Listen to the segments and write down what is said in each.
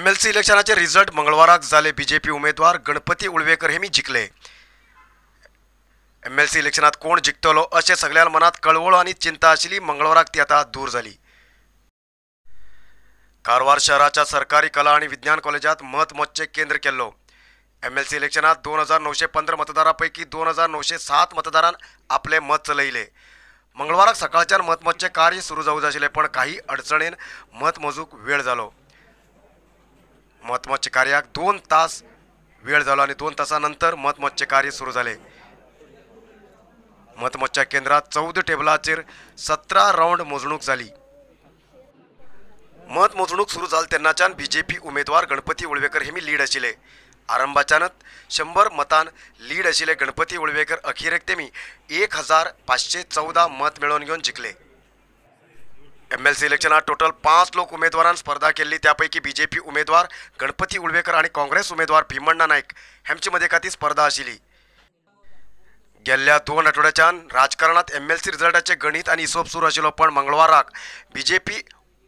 MLC इलेक्शनाचे result मंगळवाराक झाले। BJP उमेदवार Ganpati उळवेकर Hemy जिंकले। MLC इलेक्शनात कोण जिंकतलो असे सगळ्या मनात कळवळ आणि चिंता आशिल्ली। मंगळवाराक ती आता दूर झाली। कारवार शहराच्या सरकारी कला आणि विज्ञान कॉलेजात मतमोजचे केंद्र केल्लो। MLC इलेक्शनात 2915 मतदारांपैकी 2907 मतदारांन आपले मत चलयले। मंगळवाराक सकाळच्यान मतमोजचे कार्य सुरू जावंक आशिल्ले, पण काही अडचणीन मतमोजूक वेळ जालो। मतमोजचे कार्याक 2 तास वेळ जालो आणि 2 तासानंतर मतमोजचे कार्य सुरू झाले। मतमोजच्या केंद्रात 14 टेबलाचेर 17 राऊंड मोजणूक झाली। मतमोजणूक सुरू जाल तेन्नाच्यान बीजेपी उमेदवार गणपती उळवेकर हेमी लीड आशिल्ले। आरंभाच्यानच 100 मतान लीड आशिल्ले गणपती उळवेकर अखेरेक तेमी 1514 मत मेळोवन घेवन जिंकले। MLC इलेक्शनात टोटल 5 लोक उमेदवारान स्पर्धा केल्ली, त्यापैकी बीजेपी उमेदवार गणपती उळवेकर आणि काँग्रेस उमेदवार भीमण्णा नाईक हेंचे मदीं एका ती स्पर्धा आशिल्ली। गेल्ल्या 2 आठवड्याच्यान राजकारणात MLC रिझल्टाचे गणित आणि हिशोब सुरू आशिल्लो, पण मंगळवाराक बीजेपी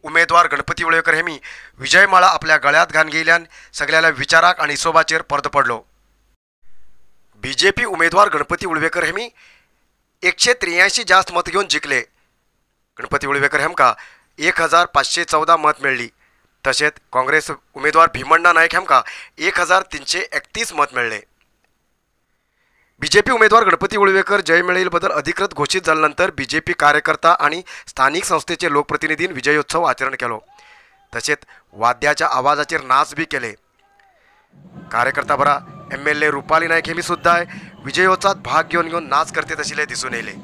उमेदवार गणपती उळवेकर हेमी विजयमाळा आपल्या गळ्यात घान घेयल्यान सगळ्या विचाराक आणि हिशोबाचेर पडदो पडलो। बीजेपी उमेदवार गणपती उळवेकर हेमी 183 जास्त मत घेवन जिंकले। गणपती उळवेकर हेमका 1514 मत मेळ्ळी। तशेंच काँग्रेस उमेदवार भीमण्णा नाईक हेमका 1331 मत मेळ्ळे। बीजेपी उमेदवार गणपती उळवेकर जय मेळयले बद्दल अधिकृत घोषित झाल्यानंतर बीजेपी कार्यकर्ता आणि स्थानिक संस्थेचे लोकप्रतिनिधींनी विजयोत्सव आचरण केलो। तसेच वाद्याच्या आवाजाचेर नाच बी केले। कार्यकर्ता बरा MLA रुपाली नाईक हेमी सुद्धा विजयोत्सवात भाग घेऊन नाच करते तशिले दिसून येले।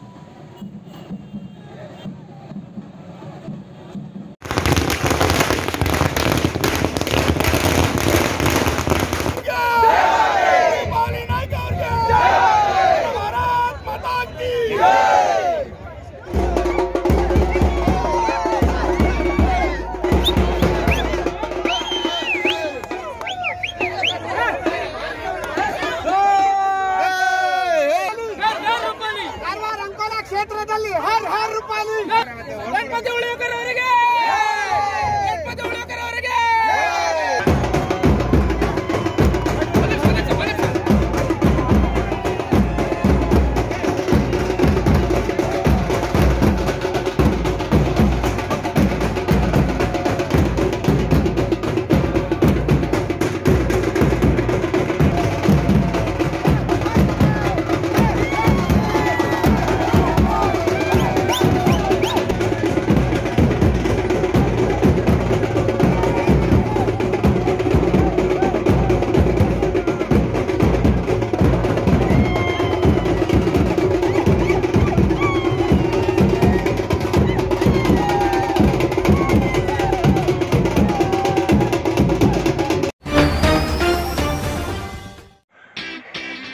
क्षेत्रದಲ್ಲಿ ಹರ್ ಹರ್ ರೂಪಾಯಿ ಗಣಪತಿ ಉಳವೇಕರ್ ಅವರಿಗೆ ಗಣಪತಿ ಉಳವೇಕರ್ ಅವರಿಗೆ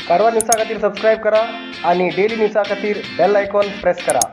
कारवार न्यूज़ा खातीर सबस्क्राईब करा आणि डेली न्यूज़ा खातीर बेल आयकॉन प्रेस करा।